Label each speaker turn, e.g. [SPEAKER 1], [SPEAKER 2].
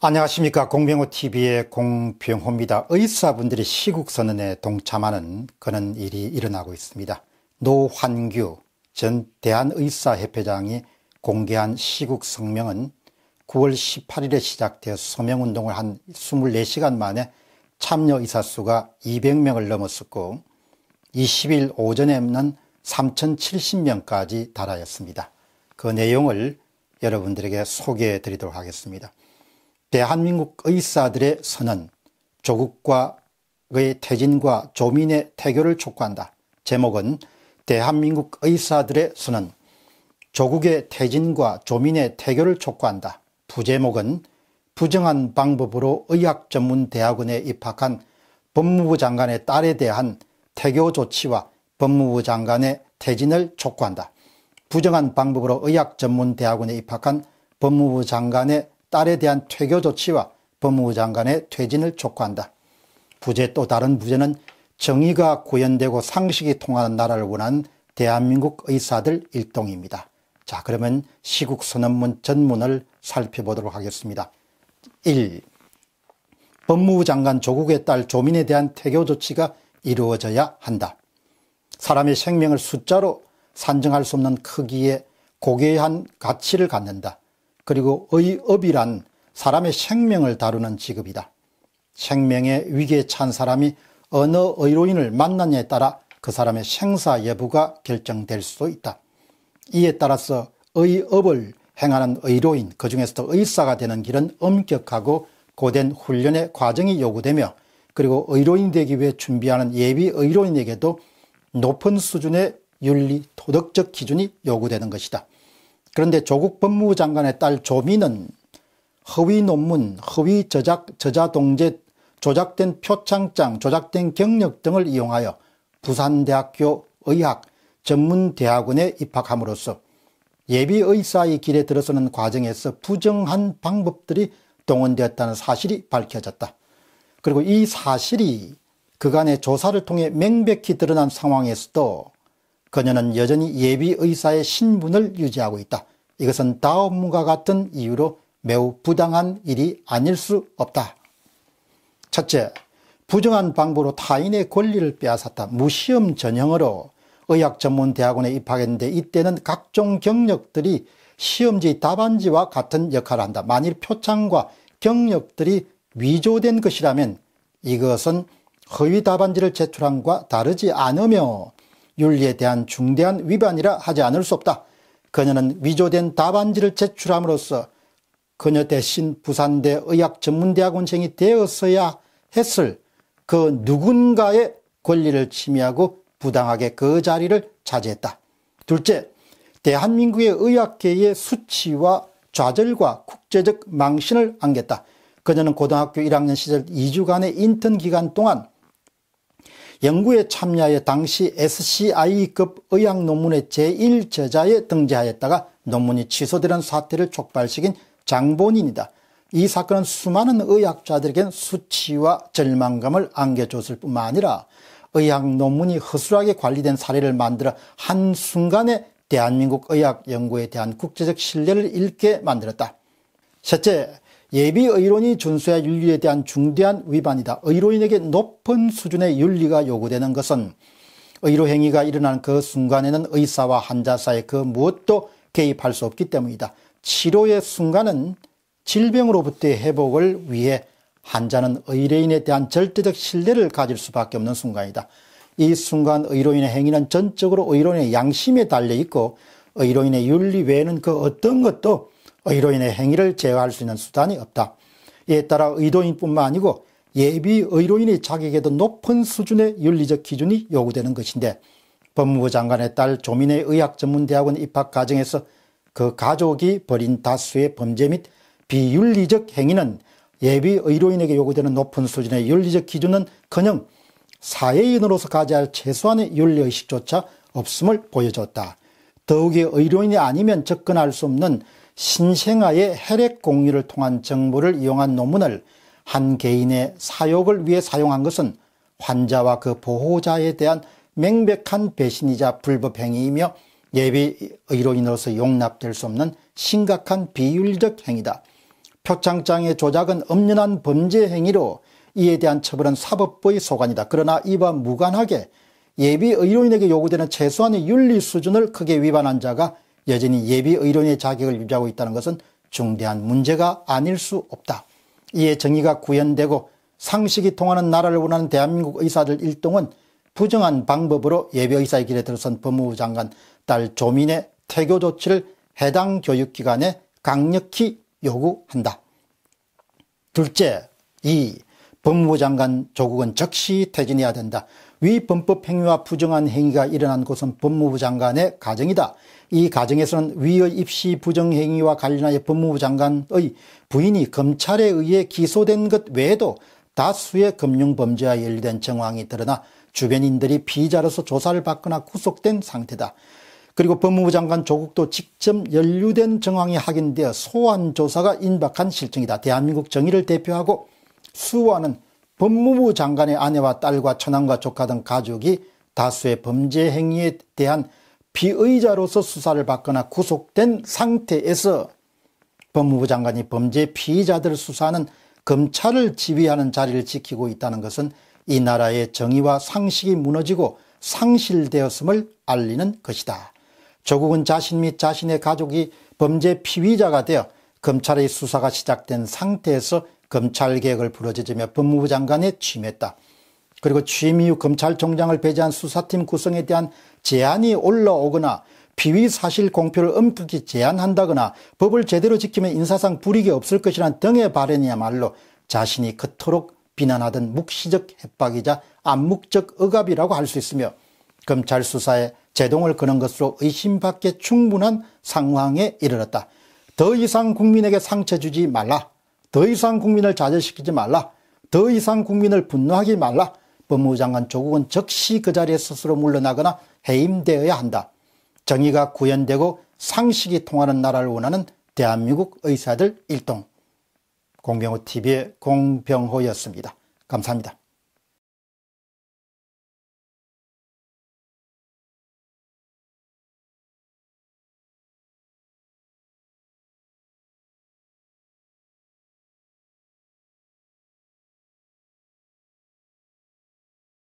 [SPEAKER 1] 안녕하십니까. 공병호TV의 공병호입니다. 의사분들이 시국선언에 동참하는 그런 일이 일어나고 있습니다. 노환규 전 대한의사협회장이 공개한 시국성명은 9월 18일에 시작되어 서명운동을 한 24시간 만에 참여 의사 수가 200명을 넘었었고 20일 오전에는 3070명까지 달하였습니다. 그 내용을 여러분들에게 소개해 드리도록 하겠습니다. 대한민국 의사들의 선언, 조국과의 퇴진과 조민의 태교를 촉구한다. 제목은 대한민국 의사들의 선언, 조국의 퇴진과 조민의 태교를 촉구한다. 부제목은 부정한 방법으로 의학전문대학원에 입학한 법무부 장관의 딸에 대한 태교 조치와 법무부 장관의 퇴진을 촉구한다. 부정한 방법으로 의학전문대학원에 입학한 법무부 장관의 딸에 대한 퇴교 조치와 법무부 장관의 퇴진을 촉구한다. 부제 또 다른 부제는 정의가 구현되고 상식이 통하는 나라를 원하는 대한민국 의사들 일동입니다. 자, 그러면 시국선언문 전문을 살펴보도록 하겠습니다. 1. 법무부 장관 조국의 딸 조민에 대한 태교 조치가 이루어져야 한다. 사람의 생명을 숫자로 산정할 수 없는 크기의 고귀한 가치를 갖는다. 그리고 의업이란 사람의 생명을 다루는 직업이다. 생명의 위기에 처한 사람이 어느 의료인을 만나냐에 따라 그 사람의 생사 여부가 결정될 수도 있다. 이에 따라서 의업을 행하는 의료인, 그중에서도 의사가 되는 길은 엄격하고 고된 훈련의 과정이 요구되며 그리고 의료인이 되기 위해 준비하는 예비 의료인에게도 높은 수준의 윤리, 도덕적 기준이 요구되는 것이다. 그런데 조국 법무부 장관의 딸 조민은 허위 논문, 허위 저자 동제, 조작된 표창장, 조작된 경력 등을 이용하여 부산대학교 의학 전문대학원에 입학함으로써 예비의사의 길에 들어서는 과정에서 부정한 방법들이 동원되었다는 사실이 밝혀졌다. 그리고 이 사실이 그간의 조사를 통해 명백히 드러난 상황에서도 그녀는 여전히 예비의사의 신분을 유지하고 있다. 이것은 다음과 같은 이유로 매우 부당한 일이 아닐 수 없다. 첫째, 부정한 방법으로 타인의 권리를 빼앗았다. 무시험 전형으로 의학전문대학원에 입학했는데 이때는 각종 경력들이 시험지 답안지와 같은 역할을 한다. 만일 표창과 경력들이 위조된 것이라면 이것은 허위 답안지를 제출함과 다르지 않으며 윤리에 대한 중대한 위반이라 하지 않을 수 없다. 그녀는 위조된 답안지를 제출함으로써 그녀 대신 부산대 의학전문대학원생이 되었어야 했을 그 누군가의 권리를 침해하고 부당하게 그 자리를 차지했다. 둘째, 대한민국의 의학계의 수치와 좌절과 국제적 망신을 안겼다. 그녀는 고등학교 1학년 시절 2주간의 인턴 기간 동안 연구에 참여하여 당시 SCI급 의학 논문의 제1저자에 등재하였다가 논문이 취소되는 사태를 촉발시킨 장본인이다. 이 사건은 수많은 의학자들에겐 수치와 절망감을 안겨줬을 뿐만 아니라 의학 논문이 허술하게 관리된 사례를 만들어 한순간에 대한민국 의학 연구에 대한 국제적 신뢰를 잃게 만들었다. 셋째, 예비 의료인이 준수해야 윤리에 대한 중대한 위반이다. 의료인에게 높은 수준의 윤리가 요구되는 것은 의료 행위가 일어나는 그 순간에는 의사와 환자 사이에 그 무엇도 개입할 수 없기 때문이다. 치료의 순간은 질병으로부터의 회복을 위해 환자는 의료인에 대한 절대적 신뢰를 가질 수밖에 없는 순간이다. 이 순간 의료인의 행위는 전적으로 의료인의 양심에 달려있고 의료인의 윤리 외에는 그 어떤 것도 의료인의 행위를 제어할 수 있는 수단이 없다. 이에 따라 의료인뿐만 아니고 예비 의료인의 자격에도 높은 수준의 윤리적 기준이 요구되는 것인데 법무부 장관의 딸 조민의 의학전문대학원 입학 과정에서 그 가족이 벌인 다수의 범죄 및 비윤리적 행위는 예비 의료인에게 요구되는 높은 수준의 윤리적 기준은커녕 사회인으로서 가져야 할 최소한의 윤리의식조차 없음을 보여줬다. 더욱이 의료인이 아니면 접근할 수 없는 신생아의 혈액 공유를 통한 정보를 이용한 논문을 한 개인의 사욕을 위해 사용한 것은 환자와 그 보호자에 대한 명백한 배신이자 불법 행위이며 예비 의료인으로서 용납될 수 없는 심각한 비윤리적 행위다. 표창장의 조작은 엄연한 범죄 행위로 이에 대한 처벌은 사법부의 소관이다. 그러나 이와 무관하게 예비의료인에게 요구되는 최소한의 윤리 수준을 크게 위반한 자가 여전히 예비의료인의 자격을 유지하고 있다는 것은 중대한 문제가 아닐 수 없다. 이에 정의가 구현되고 상식이 통하는 나라를 원하는 대한민국 의사들 일동은 부정한 방법으로 예비의사의 길에 들어선 법무부 장관 딸 조민의 퇴교 조치를 해당 교육기관에 강력히 요구한다. 둘째, 법무부 장관 조국은 즉시 퇴진해야 된다. 위 범법 행위와 부정한 행위가 일어난 곳은 법무부 장관의 가정이다. 이 가정에서는 위의 입시 부정행위와 관련하여 법무부 장관의 부인이 검찰에 의해 기소된 것 외에도 다수의 금융범죄와 연루된 정황이 드러나 주변인들이 피의자로서 조사를 받거나 구속된 상태다. 그리고 법무부 장관 조국도 직접 연루된 정황이 확인되어 소환 조사가 임박한 실정이다. 대한민국 정의를 대표하고 수호하는 법무부 장관의 아내와 딸과 처남과 조카 등 가족이 다수의 범죄 행위에 대한 피의자로서 수사를 받거나 구속된 상태에서 법무부 장관이 범죄 피의자들을 수사하는 검찰을 지휘하는 자리를 지키고 있다는 것은 이 나라의 정의와 상식이 무너지고 상실되었음을 알리는 것이다. 조국은 자신 및 자신의 가족이 범죄 피의자가 되어 검찰의 수사가 시작된 상태에서 검찰개혁을 부르짖으며 법무부 장관에 취임했다. 그리고 취임 이후 검찰총장을 배제한 수사팀 구성에 대한 제안이 올라오거나 피의 사실 공표를 엄격히 제한한다거나 법을 제대로 지키면 인사상 불이익이 없을 것이라는 등의 발언이야말로 자신이 그토록 비난하던 묵시적 협박이자 암묵적 억압이라고 할 수 있으며 검찰 수사에 제동을 거는 것으로 의심받기에 충분한 상황에 이르렀다. 더 이상 국민에게 상처 주지 말라. 더 이상 국민을 좌절시키지 말라. 더 이상 국민을 분노하게 말라. 법무부 장관 조국은 즉시 그 자리에 스스로 물러나거나 해임되어야 한다. 정의가 구현되고 상식이 통하는 나라를 원하는 대한민국 의사들 일동. 공병호TV의 공병호였습니다. 감사합니다.